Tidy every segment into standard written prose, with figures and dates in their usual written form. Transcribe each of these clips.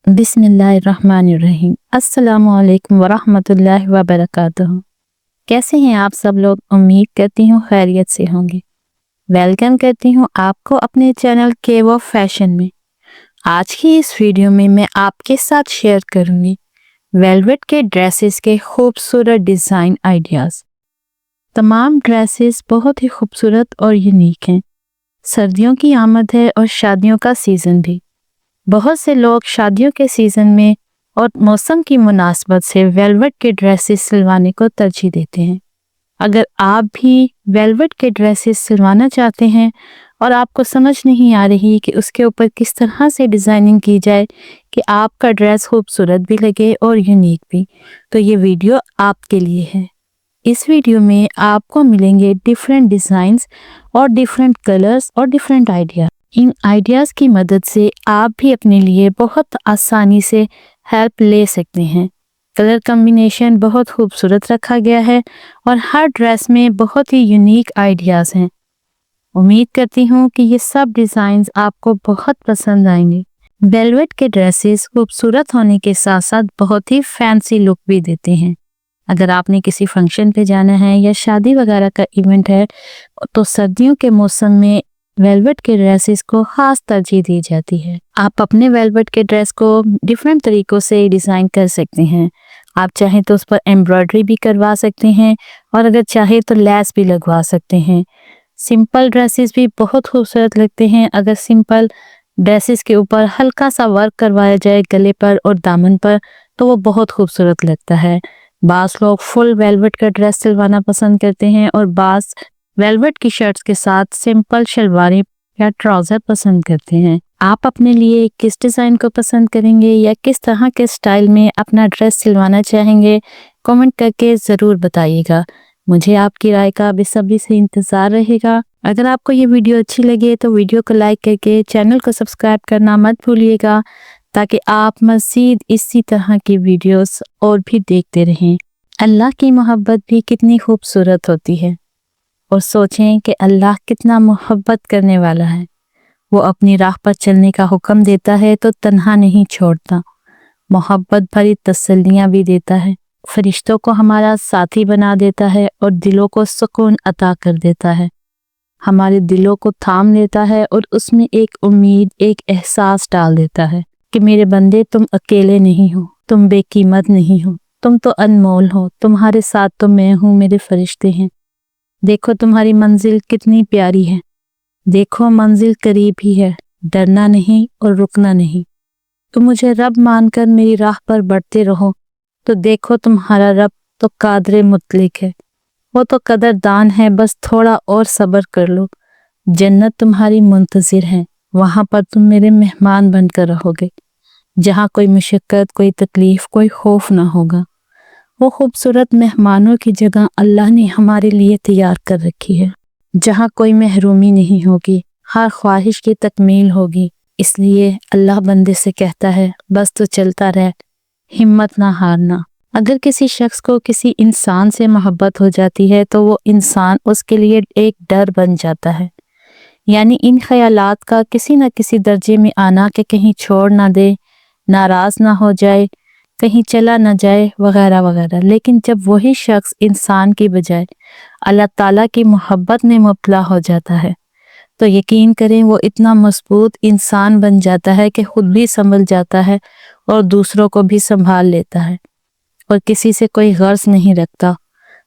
बिस्मिल्लाहिर्रहमानिर्रहीम। अस्सलामुअलैकुम वरहमतुल्लाहि वबरकातुहू। कैसे हैं आप सब लोग? उम्मीद करती हूँ खैरियत से होंगे। वेलकम करती हूँ आपको अपने चैनल केव ऑफ फैशन में। आज की इस वीडियो में मैं आपके साथ शेयर करूँगी वेलवेट के ड्रेसेस के खूबसूरत डिज़ाइन आइडियाज़। तमाम ड्रेसेस बहुत ही खूबसूरत और यूनिक हैं। सर्दियों की आमद है और शादियों का सीज़न भी। बहुत से लोग शादियों के सीज़न में और मौसम की मुनासबत से वेलवेट के ड्रेसेस सिलवाने को तरजीह देते हैं। अगर आप भी वेलवेट के ड्रेसेस सिलवाना चाहते हैं और आपको समझ नहीं आ रही कि उसके ऊपर किस तरह से डिज़ाइनिंग की जाए कि आपका ड्रेस खूबसूरत भी लगे और यूनिक भी, तो ये वीडियो आपके लिए है। इस वीडियो में आपको मिलेंगे डिफरेंट डिज़ाइंस और डिफरेंट कलर्स और डिफरेंट आइडिया। इन आइडियाज़ की मदद से आप भी अपने लिए बहुत आसानी से हेल्प ले सकते हैं। कलर कॉम्बिनेशन बहुत खूबसूरत रखा गया है और हर ड्रेस में बहुत ही यूनिक आइडियाज़ हैं। उम्मीद करती हूँ कि ये सब डिज़ाइंस आपको बहुत पसंद आएंगे। वेलवेट के ड्रेसेस खूबसूरत होने के साथ साथ बहुत ही फैंसी लुक भी देते हैं। अगर आपने किसी फंक्शन पे जाना है या शादी वगैरह का इवेंट है तो सर्दियों के मौसम में वेलवेट के ड्रेसेस को ख़ास तरजीह दी जाती है। आप अपने वेलवेट के ड्रेस को डिफरेंट तरीक़ों से डिज़ाइन कर सकते हैं। आप चाहें तो उस पर एम्ब्रॉयडरी भी करवा सकते हैं और अगर चाहे तो लेस भी लगवा सकते हैं। सिंपल ड्रेसेस भी बहुत खूबसूरत लगते हैं। अगर सिंपल ड्रेसेस के ऊपर हल्का सा वर्क करवाया जाए गले पर और दामन पर तो वो बहुत खूबसूरत लगता है। बाज़ लोग फुल वेलवेट का ड्रेस सिलवाना पसंद करते हैं और बाज़ वेलवेट की शर्ट्स के साथ सिंपल शलवारें या ट्राउज़र पसंद करते हैं। आप अपने लिए किस डिज़ाइन को पसंद करेंगे या किस तरह के स्टाइल में अपना ड्रेस सिलवाना चाहेंगे, कमेंट करके ज़रूर बताइएगा। मुझे आपकी राय का बेसब्री से इंतज़ार रहेगा। अगर आपको ये वीडियो अच्छी लगे तो वीडियो को लाइक करके चैनल को सब्सक्राइब करना मत भूलिएगा ताकि आप मज़ीद इसी तरह की वीडियोस और भी देखते रहें। अल्लाह की मोहब्बत भी कितनी खूबसूरत होती है और सोचें कि अल्लाह कितना मोहब्बत करने वाला है। वो अपनी राह पर चलने का हुक्म देता है तो तन्हा नहीं छोड़ता, मोहब्बत भरी तसल्लियाँ भी देता है, फरिश्तों को हमारा साथी बना देता है और दिलों को सुकून अता कर देता है। हमारे दिलों को थाम लेता है और उसमें एक उम्मीद, एक एहसास डाल देता है कि मेरे बंदे तुम अकेले नहीं हो, तुम बेकीमत नहीं हो, तुम तो अनमोल हो, तुम्हारे साथ तो मैं हूँ, मेरे फरिश्ते हैं। देखो तुम्हारी मंजिल कितनी प्यारी है, देखो मंजिल करीब ही है, डरना नहीं और रुकना नहीं। तुम मुझे रब मानकर मेरी राह पर बढ़ते रहो तो देखो तुम्हारा रब तो कादरे मुतलिक है, वो तो कदरदान है, बस थोड़ा और सब्र कर लो। जन्नत तुम्हारी मुंतज़िर है, वहाँ पर तुम मेरे मेहमान बनकर रहोगे, जहाँ कोई मुशक्क़त, कोई तकलीफ़, कोई खौफ ना होगा। वो खूबसूरत मेहमानों की जगह अल्लाह ने हमारे लिए तैयार कर रखी है, जहाँ कोई महरूमी नहीं होगी, हर ख्वाहिश की तकमील होगी। इसलिए अल्लाह बंदे से कहता है बस तो चलता रह, हिम्मत ना हारना। अगर किसी शख्स को किसी इंसान से मोहब्बत हो जाती है तो वो इंसान उसके लिए एक डर बन जाता है, यानी इन ख्यालात का किसी न किसी दर्जे में आना कि कहीं छोड़ ना दे, नाराज़ ना हो जाए, कहीं चला ना जाए वगैरह वगैरह। लेकिन जब वही शख्स इंसान की बजाय अल्लाह ताला की मोहब्बत में मुब्तला हो जाता है तो यकीन करें वो इतना मजबूत इंसान बन जाता है कि खुद भी संभल जाता है और दूसरों को भी संभाल लेता है और किसी से कोई गर्ज नहीं रखता।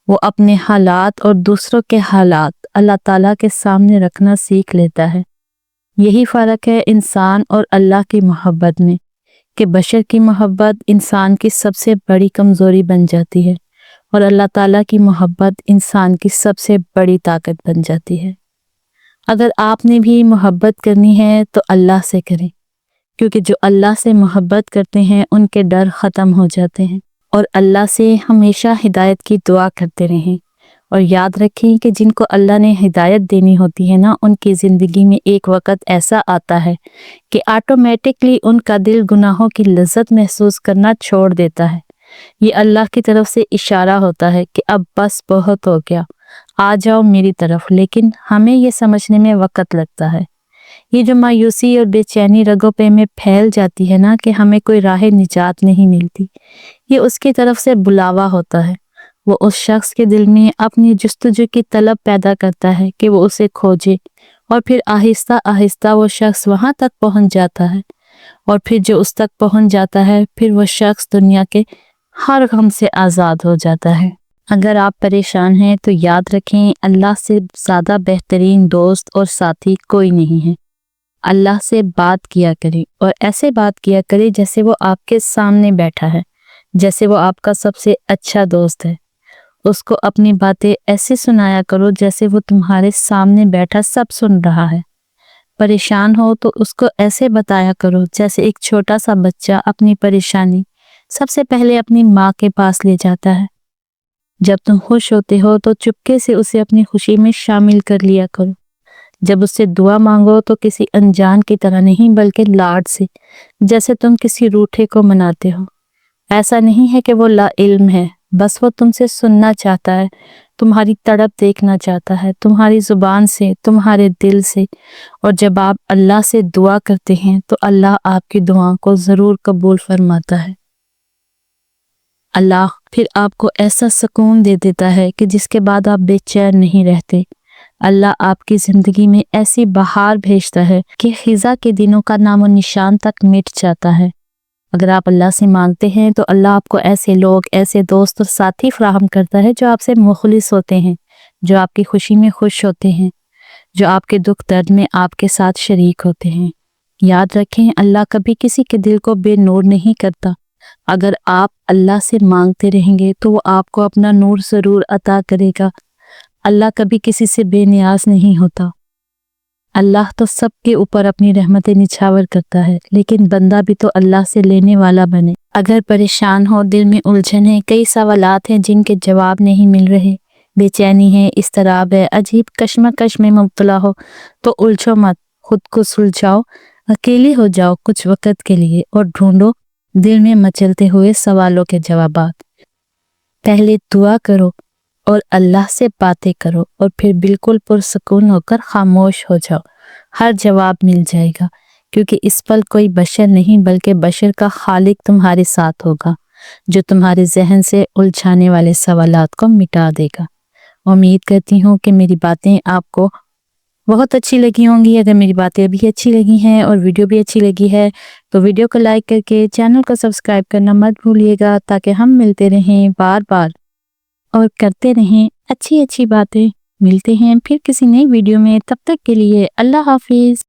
वो अपने हालात और दूसरों के हालात अल्लाह ताला के सामने रखना सीख लेता है। यही फ़र्क है इंसान और अल्लाह की मोहब्बत में कि बशर की मोहब्बत इंसान की सबसे बड़ी कमज़ोरी बन जाती है और अल्लाह ताला की मोहब्बत इंसान की सबसे बड़ी ताकत बन जाती है। अगर आपने भी मोहब्बत करनी है तो अल्लाह से करें, क्योंकि जो अल्लाह से मोहब्बत करते हैं उनके डर ख़त्म हो जाते हैं। और अल्लाह से हमेशा हिदायत की दुआ करते रहें और याद रखें कि जिनको अल्लाह ने हिदायत देनी होती है ना, उनकी ज़िंदगी में एक वक़्त ऐसा आता है कि ऑटोमेटिकली उनका दिल गुनाहों की लज्जत महसूस करना छोड़ देता है। ये अल्लाह की तरफ से इशारा होता है कि अब बस बहुत हो गया, आ जाओ मेरी तरफ। लेकिन हमें ये समझने में वक़्त लगता है ये जो मायूसी और बेचैनी रगों पे में फैल जाती है ना कि हमें कोई राह निजात नहीं मिलती, ये उसकी तरफ से बुलावा होता है। वो उस शख्स के दिल में अपनी जुस्तजू की तलब पैदा करता है कि वो उसे खोजे, और फिर आहिस्ता आहिस्ता वो शख्स वहां तक पहुंच जाता है, और फिर जो उस तक पहुंच जाता है फिर वो शख्स दुनिया के हर गम से आज़ाद हो जाता है। अगर आप परेशान हैं तो याद रखें, अल्लाह से ज़्यादा बेहतरीन दोस्त और साथी कोई नहीं है। अल्लाह से बात किया करें, और ऐसे बात किया करें जैसे वो आपके सामने बैठा है, जैसे वो आपका सबसे अच्छा दोस्त है। उसको अपनी बातें ऐसे सुनाया करो जैसे वो तुम्हारे सामने बैठा सब सुन रहा है। परेशान हो तो उसको ऐसे बताया करो जैसे एक छोटा सा बच्चा अपनी परेशानी सबसे पहले अपनी माँ के पास ले जाता है। जब तुम खुश होते हो तो चुपके से उसे अपनी खुशी में शामिल कर लिया करो। जब उससे दुआ मांगो तो किसी अनजान की तरह नहीं, बल्कि लाड से, जैसे तुम किसी रूठे को मनाते हो। ऐसा नहीं है कि वो ला इल्म है, बस वो तुमसे सुनना चाहता है, तुम्हारी तड़प देखना चाहता है, तुम्हारी जुबान से, तुम्हारे दिल से। और जब आप अल्लाह से दुआ करते हैं तो अल्लाह आपकी दुआ को ज़रूर कबूल फरमाता है। अल्लाह फिर आपको ऐसा सुकून दे देता है कि जिसके बाद आप बेचैन नहीं रहते। अल्लाह आपकी ज़िंदगी में ऐसी बहार भेजता है कि खिज़ा के दिनों का नामो निशान तक मिट जाता है। अगर आप अल्लाह से मांगते हैं तो अल्लाह आपको ऐसे लोग, ऐसे दोस्त और साथी फराहम करता है जो आपसे मुखलिस होते हैं, जो आपकी खुशी में खुश होते हैं, जो आपके दुख दर्द में आपके साथ शरीक होते हैं। याद रखें, अल्लाह कभी किसी के दिल को बेनूर नहीं करता। अगर आप अल्लाह से मांगते रहेंगे तो वो आपको अपना नूर ज़रूर अता करेगा। अल्लाह कभी किसी से बेनियाज नहीं होता। अल्लाह तो सबके ऊपर अपनी रहमतें निछावर करता है, लेकिन बंदा भी तो अल्लाह से लेने वाला बने। अगर परेशान हो, दिल में उलझन है, कई सवालात हैं जिनके जवाब नहीं मिल रहे, बेचैनी है, इस्तराब है, अजीब कश्मकश में मुब्तला हो, तो उलझो मत, खुद को सुलझाओ, अकेले हो जाओ कुछ वक़्त के लिए और ढूंढो दिल में मचलते हुए सवालों के जवाबात। पहले दुआ करो और अल्लाह से बातें करो, और फिर बिल्कुल पुरसुकून होकर खामोश हो जाओ। हर जवाब मिल जाएगा, क्योंकि इस पल कोई बशर नहीं बल्कि बशर का खालिक तुम्हारे साथ होगा, जो तुम्हारे जहन से उलझाने वाले सवालात को मिटा देगा। उम्मीद करती हूँ कि मेरी बातें आपको बहुत अच्छी लगी होंगी। अगर मेरी बातें अभी अच्छी लगी हैं और वीडियो भी अच्छी लगी है तो वीडियो को लाइक करके चैनल को सब्सक्राइब करना मत भूलिएगा, ताकि हम मिलते रहें बार बार और करते रहें अच्छी अच्छी बातें। मिलते हैं फिर किसी नई वीडियो में, तब तक के लिए अल्लाह हाफिज़।